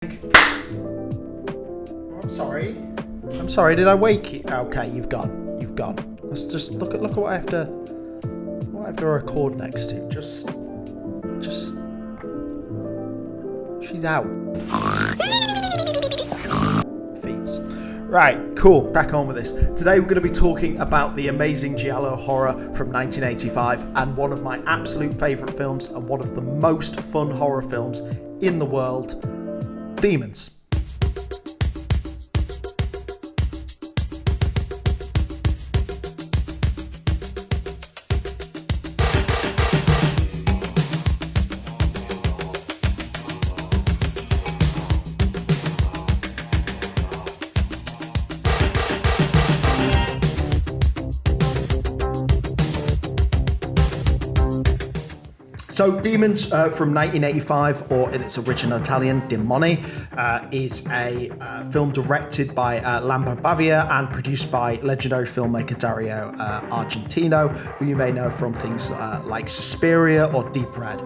I'm sorry, did I wake you? Okay, you've gone. Let's just look at what I have to record next to. Just she's out. Feet. Right, cool, crack on with this. Today we're going to be talking about the amazing Giallo horror from 1985 and one of my absolute favourite films and one of the most fun horror films in the world, Demons. So Demons from 1985, or in its original Italian, Demoni, is a film directed by Lamberto Bava and produced by legendary filmmaker Dario Argento, who you may know from things like Suspiria or Deep Red.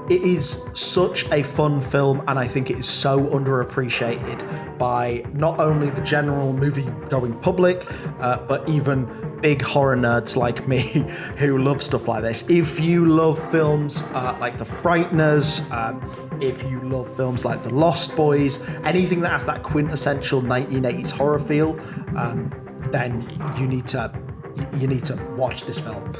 It is such a fun film, and I think it is so underappreciated by not only the general movie-going public, but even big horror nerds like me who love stuff like this. If you love films like The Frighteners, if you love films like The Lost Boys, anything that has that quintessential 1980s horror feel, then you need to watch this film.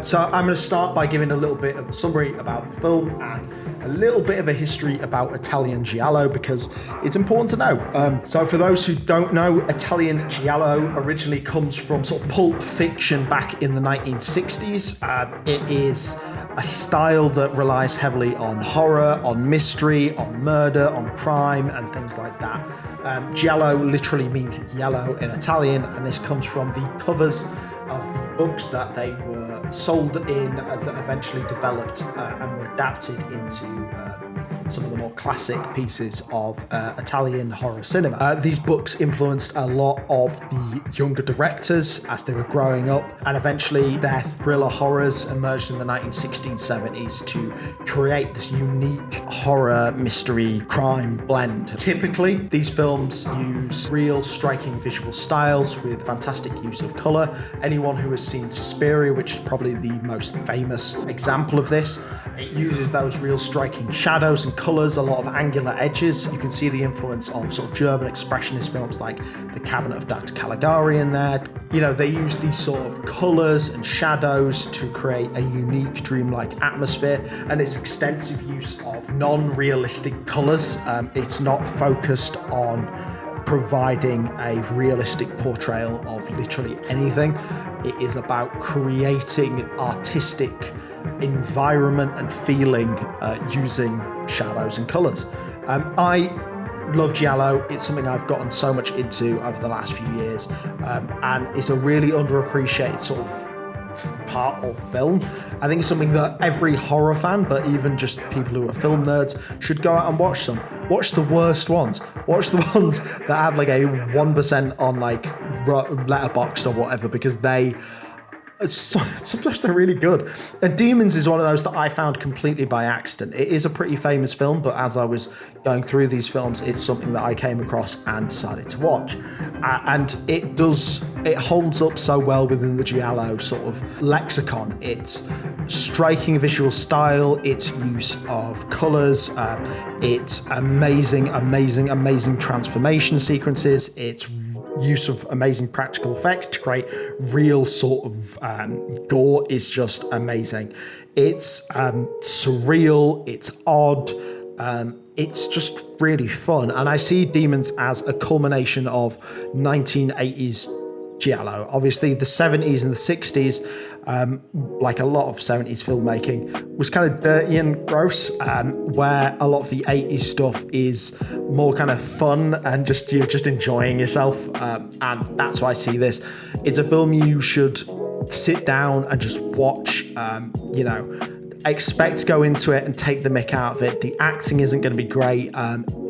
So I'm going to start by giving a little bit of a summary about the film and a little bit of a history about Italian Giallo, because it's important to know. So for those who don't know, Italian Giallo originally comes from sort of pulp fiction back in the 1960s. It is a style that relies heavily on horror, on mystery, on murder, on crime, and things like that. Giallo literally means yellow in Italian, and this comes from the covers of the books that they were sold in that eventually developed and were adapted into some of the more classic pieces of Italian horror cinema. These books influenced a lot of the younger directors as they were growing up, and eventually their thriller horrors emerged in the 1960s, 70s to create this unique horror, mystery, crime blend. Typically, these films use real striking visual styles with fantastic use of colour. Anyone who has seen Suspiria, which is probably the most famous example of this, it uses those real striking shadows and colours, a lot of angular edges. You can see the influence of sort of German expressionist films like The Cabinet of Dr. Caligari in there. You know, they use these sort of colours and shadows to create a unique dreamlike atmosphere, and its extensive use of non-realistic colours. It's not focused on providing a realistic portrayal of literally anything. It is about creating artistic environment and feeling using shadows and colours. I love Giallo. It's something I've gotten so much into over the last few years, and it's a really underappreciated sort of part of film. I think it's something that every horror fan, but even just people who are film nerds, should go out and watch some. Watch the worst ones. Watch the ones that have like a 1% on like Letterboxd or whatever, because sometimes they're really good. And Demons is one of those that I found completely by accident. It is a pretty famous film, but as I was going through these films, it's something that I came across and decided to watch. And it holds up so well within the Giallo sort of lexicon. It's striking visual style, its use of colours, its amazing transformation sequences, its use of amazing practical effects to create real sort of gore is just amazing. It's surreal, it's odd, it's just really fun. And I see Demons as a culmination of 1980s Giallo. Obviously, the 70s and the 60s, like a lot of 70s filmmaking, was kind of dirty and gross, where a lot of the 80s stuff is more kind of fun and you're just enjoying yourself. And that's why I see this. It's a film you should sit down and just watch. Expect to go into it and take the mick out of it. The acting isn't going to be great.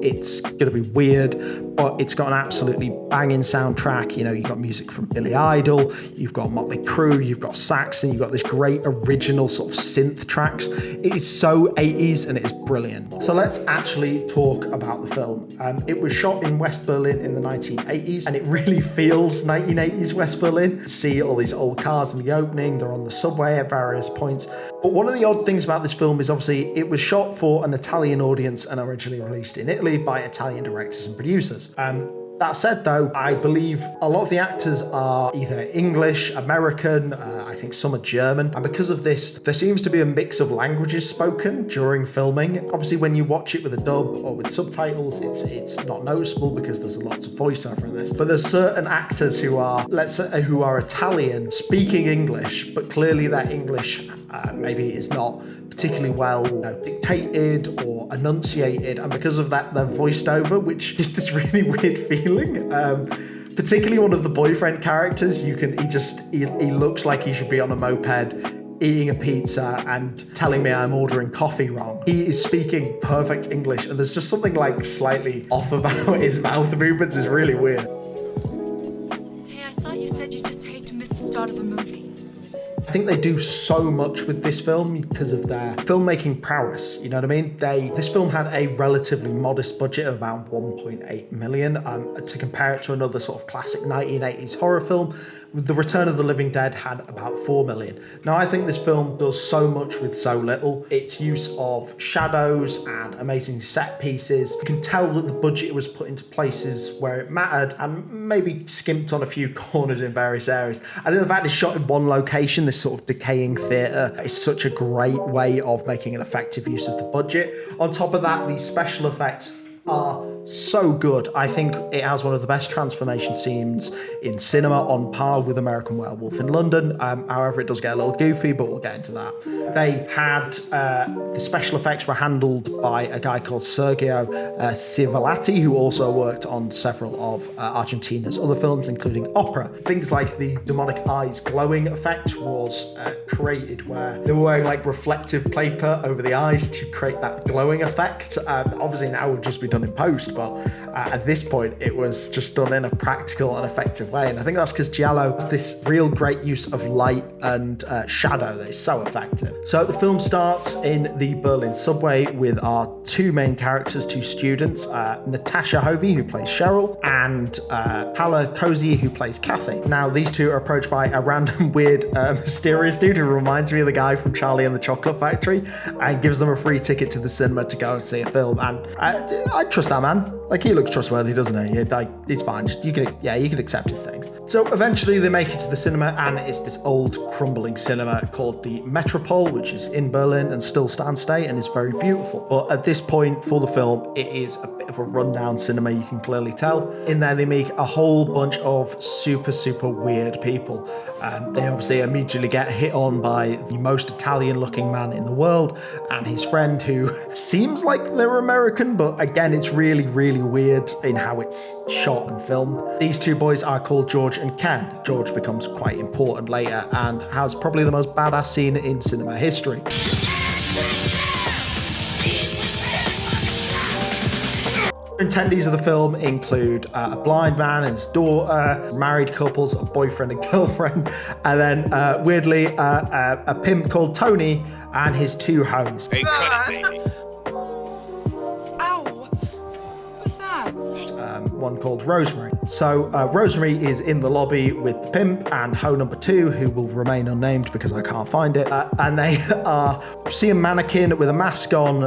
It's going to be weird, but it's got an absolutely banging soundtrack. You know, you've got music from Billy Idol, you've got Motley Crue, you've got Saxon, you've got this great original sort of synth tracks. It is so 80s and it is brilliant. So let's actually talk about the film. It was shot in West Berlin in the 1980s, and it really feels 1980s West Berlin. See all these old cars in the opening, they're on the subway at various points. But one of the odd things about this film is obviously it was shot for an Italian audience and originally released in Italy by Italian directors and producers. That said, though, I believe a lot of the actors are either English, American, I think some are German. And because of this, there seems to be a mix of languages spoken during filming. Obviously, when you watch it with a dub or with subtitles, it's not noticeable because there's lots of voiceover in this. But there's certain actors who are, who are Italian, speaking English, but clearly that English maybe is not particularly well dictated or enunciated, and because of that they're voiced over, which is this really weird feeling. Particularly one of the boyfriend characters, he looks like he should be on a moped eating a pizza and telling me I'm ordering coffee wrong. He is speaking perfect English and there's just something like slightly off about his mouth movements. Is really weird. Hey, I thought you said you just hate to miss the start of a movie. I think they do so much with this film because of their filmmaking prowess, you know what I mean? This film had a relatively modest budget of about 1.8 million. To compare it to another sort of classic 1980s horror film, The Return of the Living Dead had about 4 million. Now, I think this film does so much with so little. Its use of shadows and amazing set pieces. You can tell that the budget was put into places where it mattered and maybe skimped on a few corners in various areas. I think the fact it's shot in one location, this sort of decaying theatre, is such a great way of making an effective use of the budget. On top of that, the special effects are so good. I think it has one of the best transformation scenes in cinema, on par with American Werewolf in London. However, it does get a little goofy, but we'll get into that. They had the special effects were handled by a guy called Sergio Ciavallati, who also worked on several of Argentina's other films, including opera. Things like the demonic eyes glowing effect was created where they were wearing like reflective paper over the eyes to create that glowing effect. Obviously now it would just be done in post, but at this point it was just done in a practical and effective way, and I think that's because Giallo has this real great use of light and shadow that is so effective. So the film starts in the Berlin subway with our two main characters, two students, Natasha Hovey, who plays Cheryl, and Paula Cozy, who plays Kathy. Now these two are approached by a random weird mysterious dude who reminds me of the guy from Charlie and the Chocolate Factory, and gives them a free ticket to the cinema to go and see a film. And I trust that man. Like, he looks trustworthy, doesn't he? It's fine. You can accept his things. So eventually they make it to the cinema, and it's this old crumbling cinema called the Metropole, which is in Berlin and still stands today and is very beautiful. But at this point for the film, it is a bit of a rundown cinema, you can clearly tell. In there they meet a whole bunch of super weird people. They obviously immediately get hit on by the most Italian looking man in the world and his friend, who seems like they're American, but again it's really weird in how it's shot and filmed. These two boys are called George and Ken. George becomes quite important later and has probably the most badass scene in cinema history. Attendees of the film include a blind man and his daughter, married couples, a boyfriend and girlfriend, and then weirdly a pimp called Tony and his two hoes. Hey, cut it, baby. Ow! Who's that? One called Rosemary. So Rosemary is in the lobby with the pimp and hoe number 2, who will remain unnamed because I can't find it. And they see a mannequin with a mask on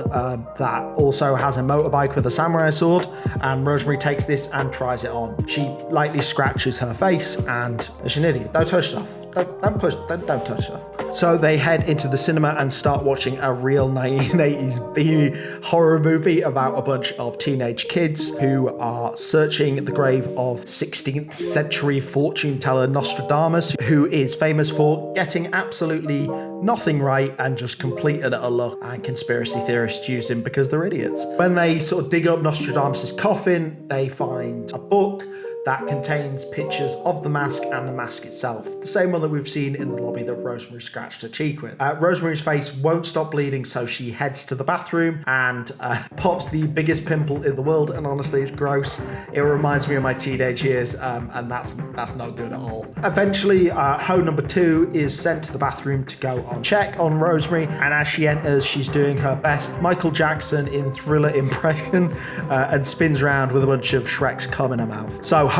that also has a motorbike with a samurai sword. And Rosemary takes this and tries it on. She lightly scratches her face, and she's an idiot. Don't touch stuff. Don't touch stuff. So they head into the cinema and start watching a real 1980s B horror movie about a bunch of teenage kids who are searching the grave of 16th century fortune teller Nostradamus, who is famous for getting absolutely nothing right and just complete and utter luck, and conspiracy theorists use him because they're idiots. When they sort of dig up Nostradamus's coffin, they find a book that contains pictures of the mask and the mask itself, the same one that we've seen in the lobby that Rosemary scratched her cheek with. Rosemary's face won't stop bleeding, so she heads to the bathroom and pops the biggest pimple in the world, and honestly it's gross. It reminds me of my teenage years, and that's not good at all. Eventually, hoe number 2 is sent to the bathroom to go on check on Rosemary, and as she enters, she's doing her best Michael Jackson in Thriller impression and spins around with a bunch of Shrek's cum in her mouth. So hoe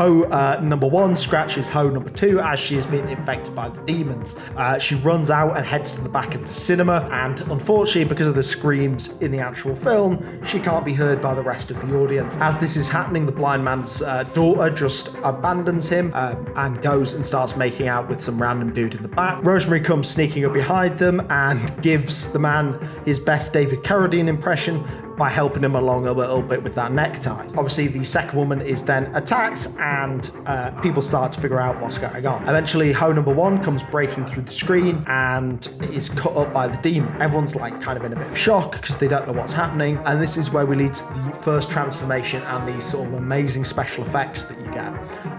number 1 scratches hoe number 2 as she is being infected by the demons. She runs out and heads to the back of the cinema, and unfortunately, because of the screams in the actual film, she can't be heard by the rest of the audience. As this is happening, the blind man's daughter just abandons him and goes and starts making out with some random dude in the back. Rosemary comes sneaking up behind them and gives the man his best David Carradine impression by helping him along a little bit with that necktie. Obviously, the second woman is then attacked, and people start to figure out what's going on. Eventually, hoe number 1 comes breaking through the screen and is cut up by the demon. Everyone's like kind of in a bit of shock because they don't know what's happening, and this is where we lead to the first transformation and these sort of amazing special effects that you get.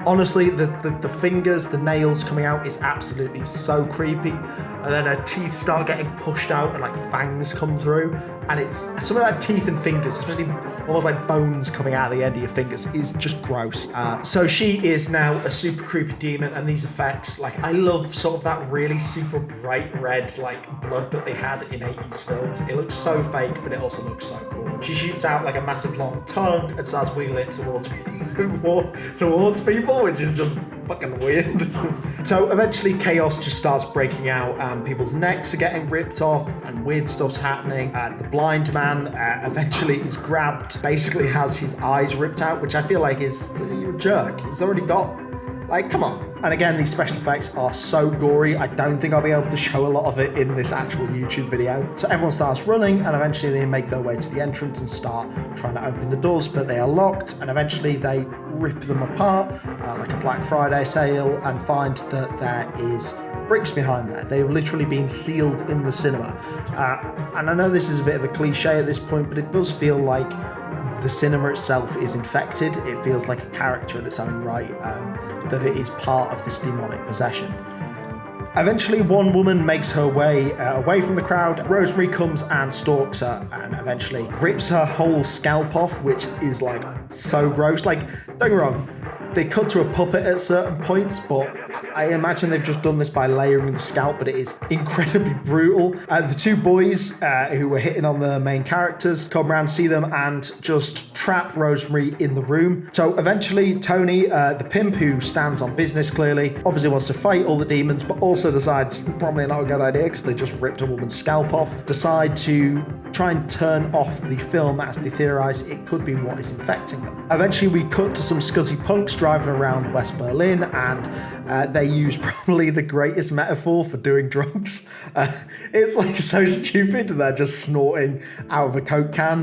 Honestly, the fingers, the nails coming out is absolutely so creepy, and then her teeth start getting pushed out and like fangs come through, and it's some of that teeth and fingers, especially almost like bones coming out of the end of your fingers, is just gross. So she is now a super creepy demon, and these effects, like I love sort of that really super bright red like blood that they had in 80s films. It looks so fake, but it also looks so cool. She shoots out like a massive long tongue and starts wiggling it towards people, which is just fucking weird. So eventually chaos just starts breaking out, and people's necks are getting ripped off and weird stuff's happening. The blind man eventually is grabbed, basically has his eyes ripped out, which I feel like is, you're a jerk. He's already got, like, come on. And again, these special effects are so gory, I don't think I'll be able to show a lot of it in this actual YouTube video. So everyone starts running, and eventually they make their way to the entrance and start trying to open the doors, but they are locked, and eventually they rip them apart like a Black Friday sale and find that there is bricks behind there. They've literally been sealed in the cinema. And I know this is a bit of a cliche at this point, but it does feel like the cinema itself is infected. It feels like a character in its own right, that it is part of this demonic possession. Eventually, one woman makes her way away from the crowd. Rosemary comes and stalks her and eventually rips her whole scalp off, which is like so gross. Like, don't get me wrong, they cut to a puppet at certain points, but I imagine they've just done this by layering the scalp, but it is incredibly brutal. The two boys who were hitting on the main characters come around, see them, and just trap Rosemary in the room. So eventually, Tony, the pimp who stands on business clearly, obviously wants to fight all the demons, but also decides probably not a good idea because they just ripped a woman's scalp off, decide to try and turn off the film as they theorize it could be what is infecting them. Eventually, we cut to some scuzzy punks driving around West Berlin, and they use probably the greatest metaphor for doing drugs. It's like so stupid. They're just snorting out of a Coke can,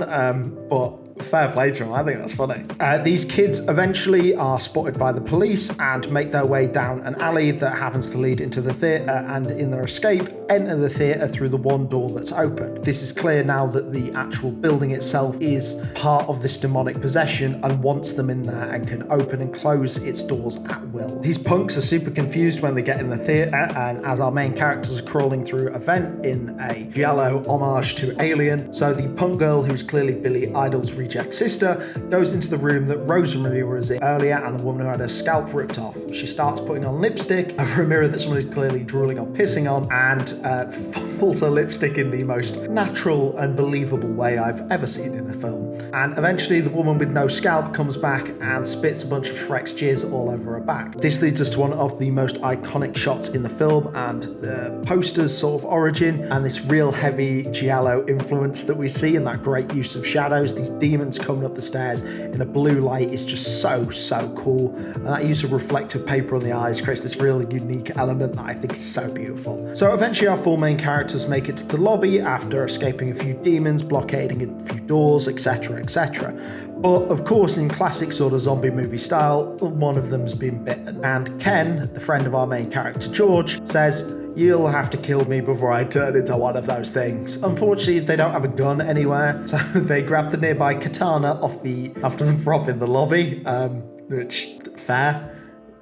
but fair play to them. I think that's funny. These kids eventually are spotted by the police and make their way down an alley that happens to lead into the theatre, and in their escape, enter the theatre through the one door that's open. This is clear now that the actual building itself is part of this demonic possession and wants them in there and can open and close its doors at will. These punks are super confused when they get in the theatre, and as our main characters are crawling through a vent in a Giallo homage to Alien, so the punk girl, who's clearly Billy Idol's reject sister, goes into the room that Rosemary was in earlier, and the woman who had her scalp ripped off. She starts putting on lipstick over a mirror that someone is clearly drooling or pissing on, and fumbles her lipstick in the most natural and believable way I've ever seen in a film. And eventually the woman with no scalp comes back and spits a bunch of Shrek's jizz all over her back. This leads us to one of the most iconic shots in the film and the poster's sort of origin, and this real heavy Giallo influence that we see, and that great use of shadows. These demons coming up the stairs in a blue light is just so cool, and that use of reflective paper on the eyes creates this really unique element that I think is so beautiful. So eventually our four main characters make it to the lobby after escaping a few demons, blockading a few doors, etc. But of course, in classic sort of zombie movie style, one of them's been bitten, and Ken, the friend of our main character George, says, "You'll have to kill me before I turn into one of those things." Unfortunately, they don't have a gun anywhere, so they grab the nearby katana off the prop in the lobby. which, fair.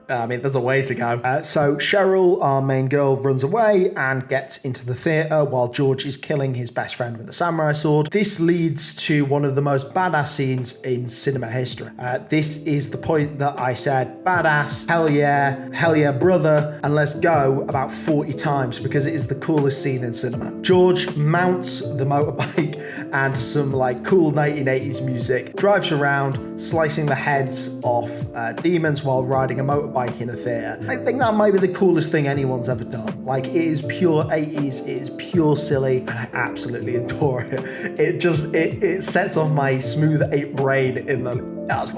I mean, there's a way to go. So Cheryl, our main girl, runs away and gets into the theatre while George is killing his best friend with a samurai sword. This leads to one of the most badass scenes in cinema history. This is the point that I said, badass, hell yeah, brother, and let's go about 40 times because it is the coolest scene in cinema. George mounts the motorbike and some like cool 1980s music, drives around, slicing the heads off demons while riding a motorbike in a theatre. I think that might be the coolest thing anyone's ever done. Like, it is pure 80s, it is pure silly, and I absolutely adore it. It sets off my smooth 8 brain in the, that's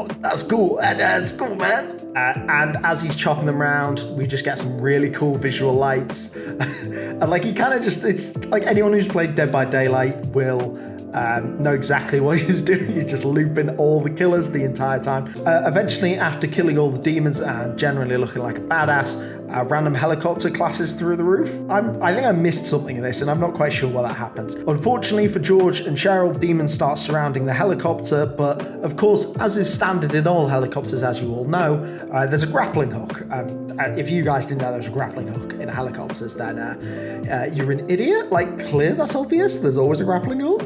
cool, that's cool, man. And as he's chopping them around, we just get some really cool visual lights. And like, he kind of just, it's like anyone who's played Dead by Daylight will know exactly what he's doing. He's just looping all the killers the entire time. Eventually, after killing all the demons and generally looking like a badass, a random helicopter clashes through the roof. I think I missed something in this, and I'm not quite sure why that happens. Unfortunately for George and Cheryl, demons start surrounding the helicopter, but of course, as is standard in all helicopters, as you all know, there's a grappling hook. If you guys didn't know there was a grappling hook in helicopters, then you're an idiot. Like, clear, that's obvious. There's always a grappling hook.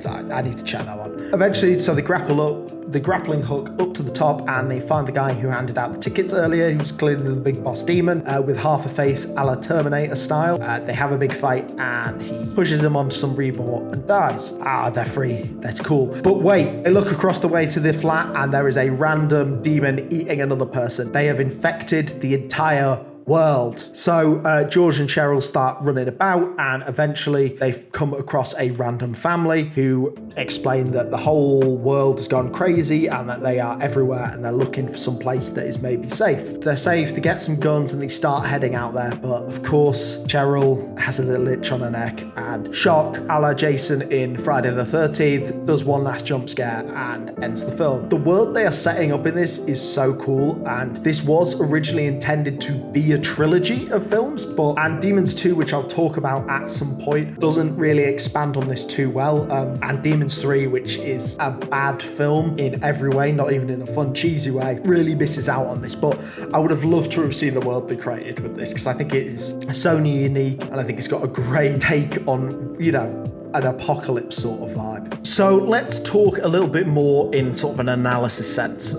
I need to check that one. Eventually, so they grapple up the grappling hook up to the top, and they find the guy who handed out the tickets earlier, who was clearly the big boss demon, with half a face a la Terminator style. They have a big fight, and he pushes him onto some rebar and dies. They're free. That's cool. But wait, they look across the way to the flat, and there is a random demon eating another person. They have infected the entire world. So George and Cheryl start running about, and eventually they come across a random family who explain that the whole world has gone crazy and that they are everywhere and they're looking for some place that is maybe safe. They're safe to get some guns and they start heading out there, but of course Cheryl has a little itch on her neck, and shock a la Jason in Friday the 13th does one last jump scare and ends the film. The world they are setting up in this is so cool, and this was originally intended to be a trilogy of films, and Demons 2, which I'll talk about at some point, doesn't really expand on this too well, and Demons 3, which is a bad film in every way, not even in a fun cheesy way, really misses out on this. But I would have loved to have seen the world they created with this, because I think it is so unique, and I think it's got a great take on, you know, an apocalypse sort of vibe. So let's talk a little bit more in sort of an analysis sense.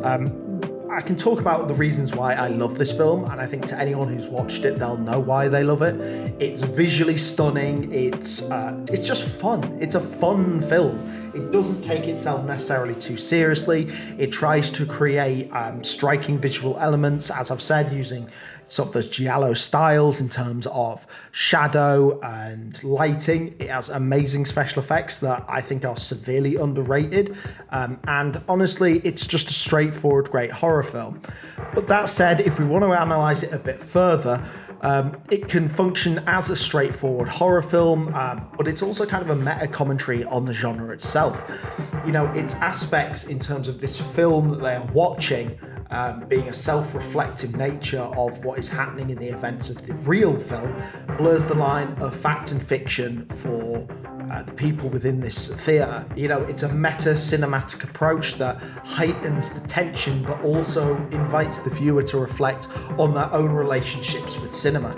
I can talk about the reasons why I love this film, and I think to anyone who's watched it, they'll know why they love it. It's visually stunning. It's just fun. It's a fun film. It doesn't take itself necessarily too seriously. It tries to create striking visual elements, as I've said, using sort of those Giallo styles in terms of shadow and lighting. It has amazing special effects that I think are severely underrated. And honestly, it's just a straightforward, great horror film. But that said, if we want to analyze it a bit further, it can function as a straightforward horror film, but it's also kind of a meta commentary on the genre itself. You know, its aspects in terms of this film that they are watching, being a self-reflective nature of what is happening in the events of the real film, blurs the line of fact and fiction for the people within this theatre. You know, it's a meta-cinematic approach that heightens the tension, but also invites the viewer to reflect on their own relationships with cinema.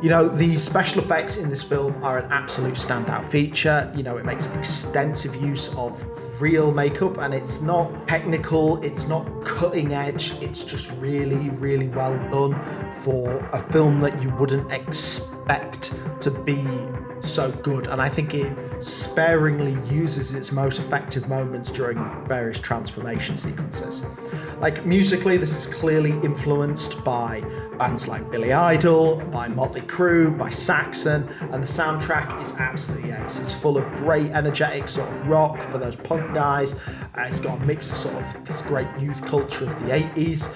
You know, the special effects in this film are an absolute standout feature. You know, it makes extensive use of real makeup, and it's not technical, it's not cutting edge, it's just really, really well done for a film that you wouldn't expect to be so good. And I think it sparingly uses its most effective moments during various transformation sequences. Like, musically, this is clearly influenced by bands like Billy Idol, by Motley Crue, by Saxon, and the soundtrack is absolutely ace. It's full of great energetic sort of rock for those punk guys. It's got a mix of sort of this great youth culture of the 80s,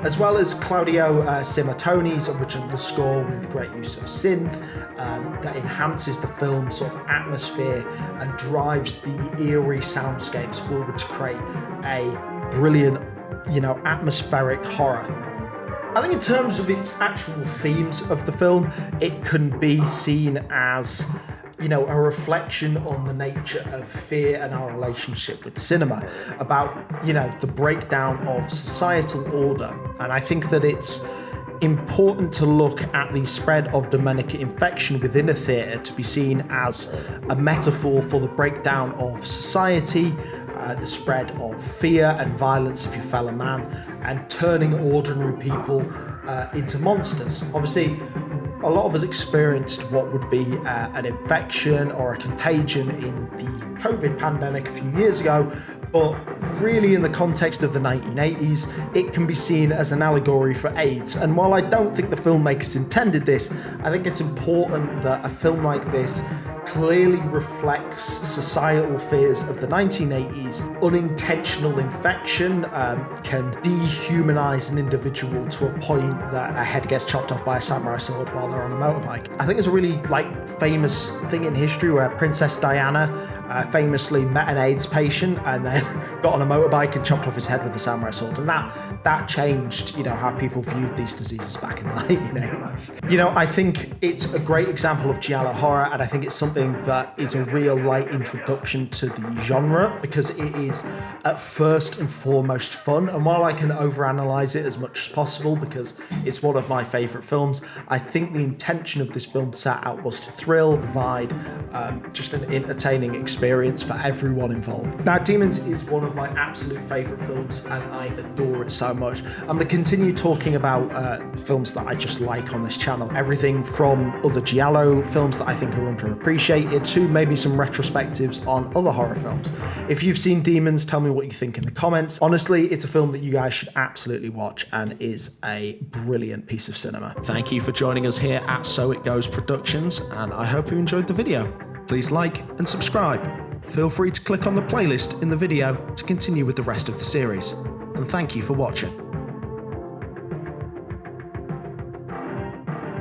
as well as Claudio Simatoni's original score with great use of synth that enhances the film's sort of atmosphere and drives the eerie soundscapes forward to create a brilliant, you know, atmospheric horror. I think in terms of its actual themes of the film, it can be seen as, a reflection on the nature of fear and our relationship with cinema, about, the breakdown of societal order. And I think that it's important to look at the spread of demonic infection within a theatre to be seen as a metaphor for the breakdown of society, the spread of fear and violence of your fellow man, and turning ordinary people into monsters. Obviously, a lot of us experienced what would be an infection or a contagion in the COVID pandemic a few years ago, but really in the context of the 1980s, it can be seen as an allegory for AIDS. And while I don't think the filmmakers intended this, I think it's important that a film like this clearly reflects societal fears of the 1980s. Unintentional infection can dehumanize an individual to a point that a head gets chopped off by a samurai sword while they're on a motorbike. I think it's a really famous thing in history where Princess Diana famously met an AIDS patient and then got on a motorbike and chopped off his head with a samurai sword, and that changed how people viewed these diseases back in the 1980s. I think it's a great example of Giallo horror, and I think it's something that is a real light introduction to the genre, because it is at first and foremost fun. And while I can overanalyze it as much as possible because it's one of my favorite films, I think the intention of this film set out was to thrill, provide just an entertaining experience for everyone involved. Now, Demons is one of my absolute favorite films and I adore it so much. I'm going to continue talking about films that I just like on this channel. Everything from other Giallo films that I think are underappreciated to maybe some retrospectives on other horror films. If you've seen Demons, tell me what you think in the comments. Honestly, it's a film that you guys should absolutely watch and is a brilliant piece of cinema. Thank you for joining us here at So It Goes Productions, and I hope you enjoyed the video. Please like and subscribe. Feel free to click on the playlist in the video to continue with the rest of the series. And thank you for watching.